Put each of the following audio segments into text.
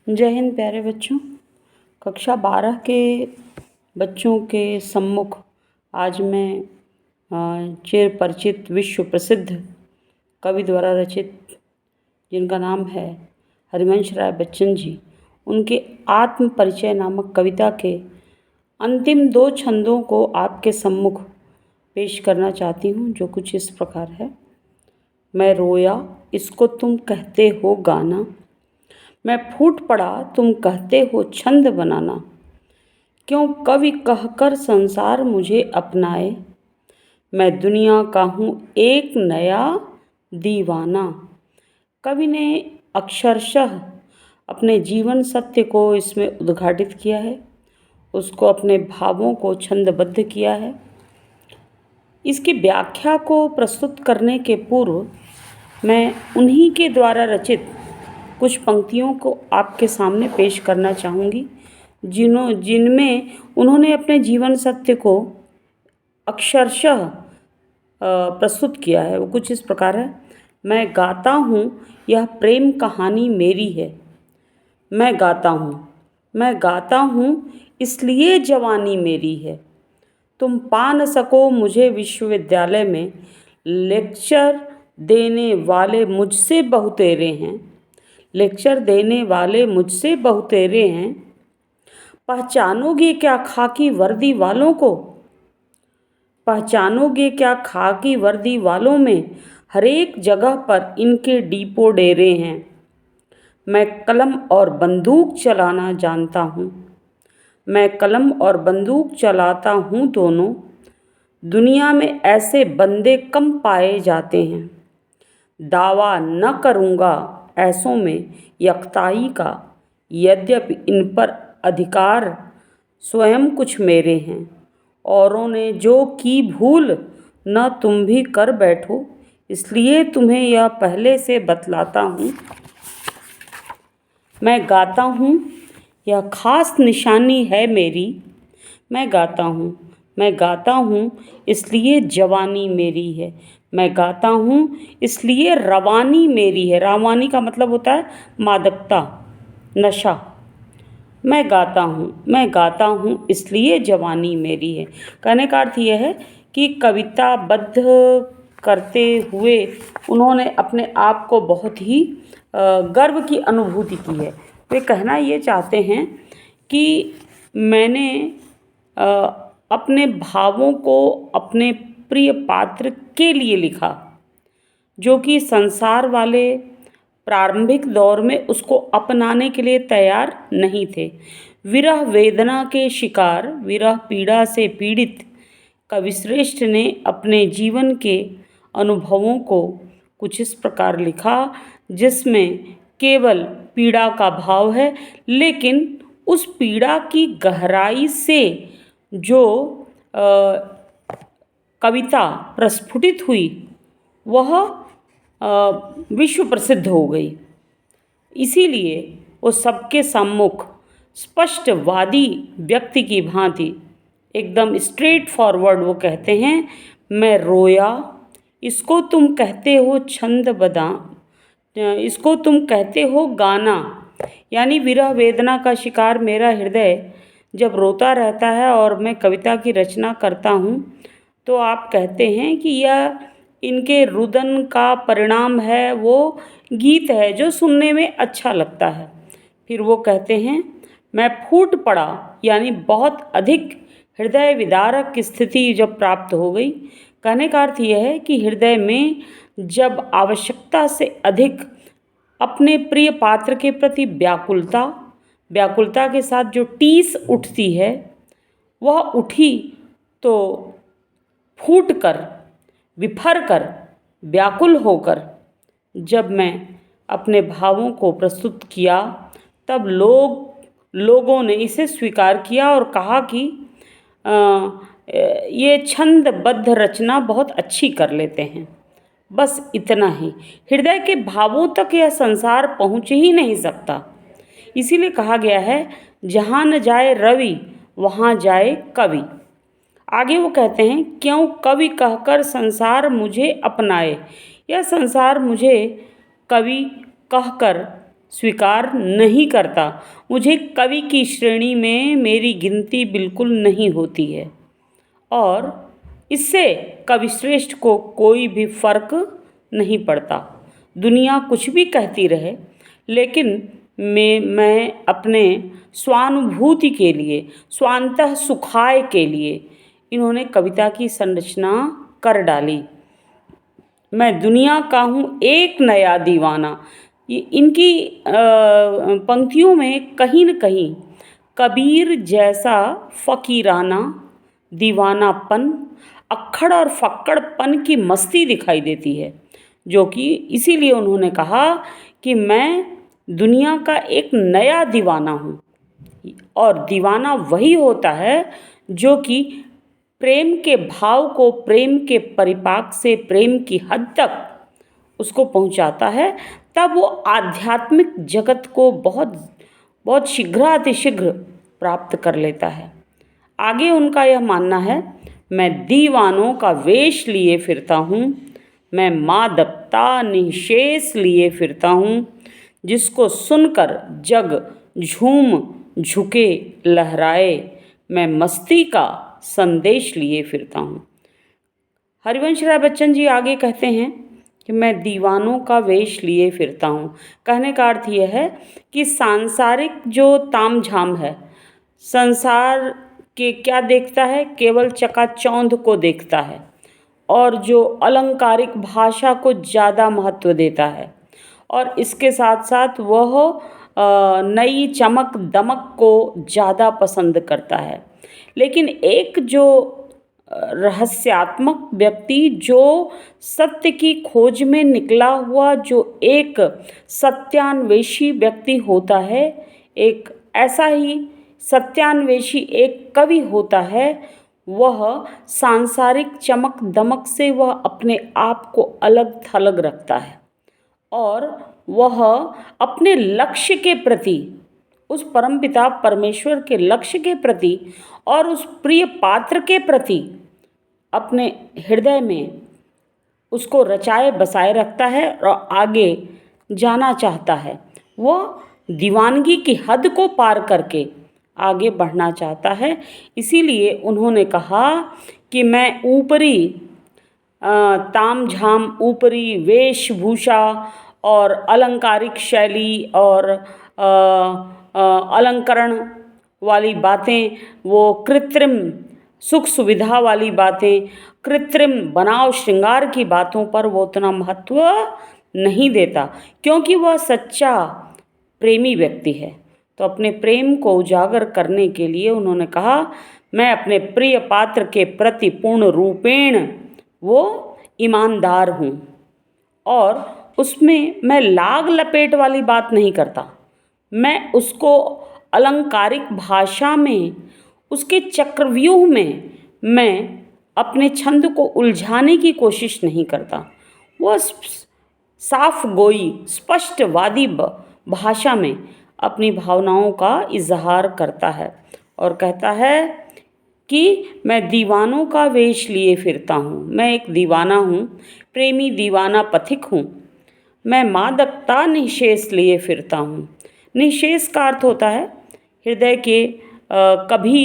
जय हिंद प्यारे बच्चों। कक्षा 12 के बच्चों के सम्मुख आज मैं चिर परिचित विश्व प्रसिद्ध कवि द्वारा रचित, जिनका नाम है हरिवंश राय बच्चन जी, उनके आत्म परिचय नामक कविता के अंतिम 2 छंदों को आपके सम्मुख पेश करना चाहती हूँ, जो कुछ इस प्रकार है। मैं रोया, इसको तुम कहते हो गाना, मैं फूट पड़ा, तुम कहते हो छंद बनाना, क्यों कवि कहकर संसार मुझे अपनाए, मैं दुनिया का हूँ एक नया दीवाना। कवि ने अक्षरशः अपने जीवन सत्य को इसमें उद्घाटित किया है, उसको अपने भावों को छंदबद्ध किया है। इसकी व्याख्या को प्रस्तुत करने के पूर्व मैं उन्हीं के द्वारा रचित कुछ पंक्तियों को आपके सामने पेश करना चाहूँगी, जिनमें उन्होंने अपने जीवन सत्य को अक्षरशः प्रस्तुत किया है। वो कुछ इस प्रकार है। मैं गाता हूँ, यह प्रेम कहानी मेरी है, मैं गाता हूँ इसलिए जवानी मेरी है, तुम पा न सको मुझे विश्वविद्यालय में, लेक्चर देने वाले मुझसे बहुतेरे हैं, पहचानोगे क्या खाकी वर्दी वालों में, हर एक जगह पर इनके डिपो डेरे हैं। मैं कलम और बंदूक चलाता हूँ दोनों, दुनिया में ऐसे बंदे कम पाए जाते हैं। दावा न करूँगा ऐसों में यकताई का, यद्यपि इन पर अधिकार स्वयं कुछ मेरे हैं। औरों ने जो की भूल न तुम भी कर बैठो, इसलिए तुम्हें यह पहले से बतलाता हूँ। मैं गाता हूँ, यह खास निशानी है मेरी, मैं गाता हूँ इसलिए जवानी मेरी है, मैं गाता हूँ इसलिए रवानी मेरी है। रवानी का मतलब होता है मादकता, नशा। मैं गाता हूँ इसलिए जवानी मेरी है। कहने का अर्थ यह है कि कविताबद्ध करते हुए उन्होंने अपने आप को बहुत ही गर्व की अनुभूति की है। वे कहना ये चाहते हैं कि मैंने अपने भावों को अपने प्रिय पात्र के लिए लिखा, जो कि संसार वाले प्रारंभिक दौर में उसको अपनाने के लिए तैयार नहीं थे। विरह वेदना के शिकार, विरह पीड़ा से पीड़ित कविश्रेष्ठ ने अपने जीवन के अनुभवों को कुछ इस प्रकार लिखा, जिसमें केवल पीड़ा का भाव है, लेकिन उस पीड़ा की गहराई से जो कविता प्रस्फुटित हुई वह विश्व प्रसिद्ध हो गई। इसीलिए वो सबके सम्मुख स्पष्टवादी व्यक्ति की भांति एकदम स्ट्रेट फॉरवर्ड वो कहते हैं, मैं रोया, इसको तुम कहते हो गाना। यानी विरह वेदना का शिकार मेरा हृदय जब रोता रहता है और मैं कविता की रचना करता हूँ, तो आप कहते हैं कि यह इनके रुदन का परिणाम है, वो गीत है जो सुनने में अच्छा लगता है। फिर वो कहते हैं, मैं फूट पड़ा, यानी बहुत अधिक हृदय विदारक स्थिति जब प्राप्त हो गई। कहने का अर्थ यह है कि हृदय में जब आवश्यकता से अधिक अपने प्रिय पात्र के प्रति व्याकुलता के साथ जो टीस उठती है, वह उठी तो फूट कर, विफर कर, व्याकुल होकर जब मैं अपने भावों को प्रस्तुत किया, तब लोगों ने इसे स्वीकार किया और कहा कि ये छंदबद्ध रचना बहुत अच्छी कर लेते हैं। बस इतना ही, हृदय के भावों तक यह संसार पहुँच ही नहीं सकता। इसीलिए कहा गया है, जहाँ न जाए रवि वहाँ जाए कवि। आगे वो कहते हैं, क्यों कवि कहकर संसार मुझे अपनाए। यह संसार मुझे कवि कहकर स्वीकार नहीं करता। मुझे कवि की श्रेणी में मेरी गिनती बिल्कुल नहीं होती है और इससे कविश्रेष्ठ को कोई भी फर्क नहीं पड़ता। दुनिया कुछ भी कहती रहे, लेकिन मैं अपने स्वानुभूति के लिए, स्वांतः सुखाय के लिए इन्होंने कविता की संरचना कर डाली। मैं दुनिया का हूँ एक नया दीवाना। ये इनकी पंक्तियों में कहीं न कहीं कबीर जैसा फ़कीराना दीवानापन, अक्खड़ और फक्कड़पन की मस्ती दिखाई देती है, जो कि इसीलिए उन्होंने कहा कि मैं दुनिया का एक नया दीवाना हूँ। और दीवाना वही होता है जो कि प्रेम के भाव को प्रेम के परिपाक से प्रेम की हद तक उसको पहुंचाता है, तब वो आध्यात्मिक जगत को बहुत बहुत शीघ्रातिशीघ्र प्राप्त कर लेता है। आगे उनका यह मानना है, मैं दीवानों का वेश लिए फिरता हूँ, मैं मादकता निशेष लिए फिरता हूँ, जिसको सुनकर जग झूम झुके लहराए, मैं मस्ती का संदेश लिए फिरता हूँ। हरिवंश राय बच्चन जी आगे कहते हैं कि मैं दीवानों का वेश लिए फिरता हूँ। कहने का अर्थ यह है कि सांसारिक जो तामझाम है, संसार के क्या देखता है, केवल चकाचौंध को देखता है और जो अलंकारिक भाषा को ज़्यादा महत्व देता है और इसके साथ साथ वह नई चमक दमक को ज़्यादा पसंद करता है। लेकिन एक जो रहस्यात्मक व्यक्ति, जो सत्य की खोज में निकला हुआ जो एक सत्यान्वेषी व्यक्ति होता है, एक ऐसा ही सत्यान्वेषी एक कवि होता है, वह सांसारिक चमक दमक से वह अपने आप को अलग थलग रखता है और वह अपने लक्ष्य के प्रति, उस परमपिता परमेश्वर के लक्ष्य के प्रति और उस प्रिय पात्र के प्रति अपने हृदय में उसको रचाए बसाए रखता है और आगे जाना चाहता है। वह दीवानगी की हद को पार करके आगे बढ़ना चाहता है। इसीलिए उन्होंने कहा कि मैं ऊपरी तामझाम, ऊपरी वेशभूषा और अलंकारिक शैली और अलंकरण वाली बातें, वो कृत्रिम सुख सुविधा वाली बातें, कृत्रिम बनाव श्रृंगार की बातों पर वो उतना महत्व नहीं देता, क्योंकि वह सच्चा प्रेमी व्यक्ति है। तो अपने प्रेम को उजागर करने के लिए उन्होंने कहा, मैं अपने प्रिय पात्र के प्रति पूर्ण रूपेण वो ईमानदार हूँ और उसमें मैं लाग लपेट वाली बात नहीं करता। मैं उसको अलंकारिक भाषा में, उसके चक्रव्यूह में मैं अपने छंद को उलझाने की कोशिश नहीं करता। वह साफ गोई स्पष्टवादी भाषा में अपनी भावनाओं का इजहार करता है और कहता है कि मैं दीवानों का वेश लिए फिरता हूँ, मैं एक दीवाना हूँ, प्रेमी दीवाना पथिक हूँ, मैं मादकता निशेष लिए फिरता हूँ। निशेष का अर्थ होता है हृदय के कभी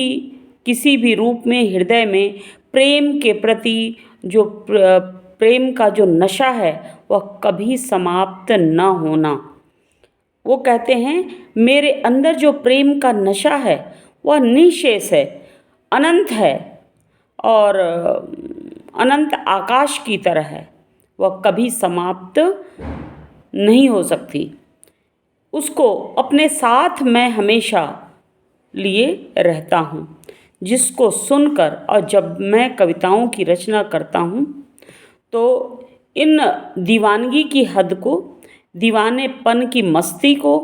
किसी भी रूप में हृदय में प्रेम के प्रति जो प्रेम का जो नशा है वह कभी समाप्त न होना। वो कहते हैं मेरे अंदर जो प्रेम का नशा है वह निशेष है, अनंत है और अनंत आकाश की तरह है, वह कभी समाप्त नहीं हो सकती। उसको अपने साथ मैं हमेशा लिए रहता हूँ, जिसको सुनकर और जब मैं कविताओं की रचना करता हूँ तो इन दीवानगी की हद को, दीवानेपन की मस्ती को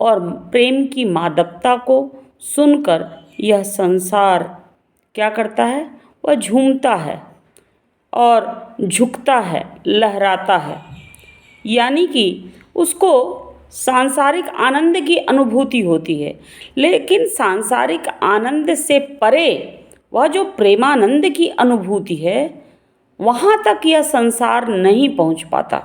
और प्रेम की मादकता को सुनकर यह संसार क्या करता है, वह झूमता है और झुकता है, लहराता है। यानी कि उसको सांसारिक आनंद की अनुभूति होती है, लेकिन सांसारिक आनंद से परे वह जो प्रेमानंद की अनुभूति है वहाँ तक यह संसार नहीं पहुँच पाता।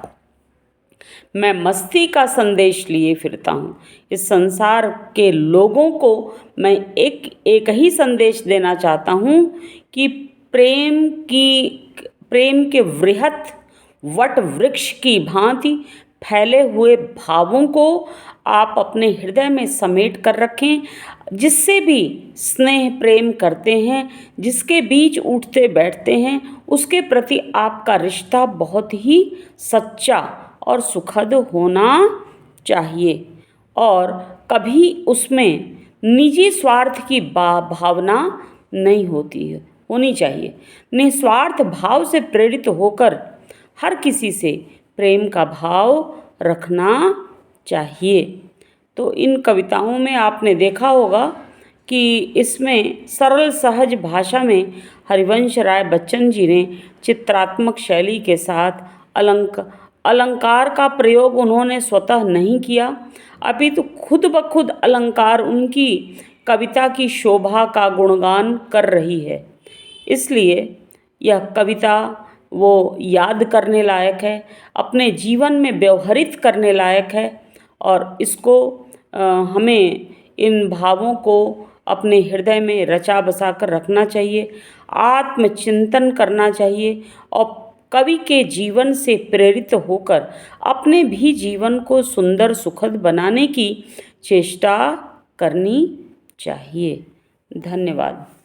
मैं मस्ती का संदेश लिए फिरता हूँ। इस संसार के लोगों को मैं एक ही संदेश देना चाहता हूँ कि प्रेम के वृहत वट वृक्ष की भांति फैले हुए भावों को आप अपने हृदय में समेट कर रखें। जिससे भी स्नेह प्रेम करते हैं, जिसके बीच उठते बैठते हैं, उसके प्रति आपका रिश्ता बहुत ही सच्चा और सुखद होना चाहिए और कभी उसमें निजी स्वार्थ की भावना नहीं होनी चाहिए। निस्वार्थ भाव से प्रेरित होकर हर किसी से प्रेम का भाव रखना चाहिए। तो इन कविताओं में आपने देखा होगा कि इसमें सरल सहज भाषा में हरिवंश राय बच्चन जी ने चित्रात्मक शैली के साथ अलंकार का प्रयोग उन्होंने स्वतः नहीं किया, अपितु खुद ब खुद अलंकार उनकी कविता की शोभा का गुणगान कर रही है। इसलिए यह कविता वो याद करने लायक है, अपने जीवन में व्यवहारित करने लायक है और इसको हमें इन भावों को अपने हृदय में रचा बसा कर रखना चाहिए, आत्मचिंतन करना चाहिए और कवि के जीवन से प्रेरित होकर अपने भी जीवन को सुंदर सुखद बनाने की चेष्टा करनी चाहिए। धन्यवाद।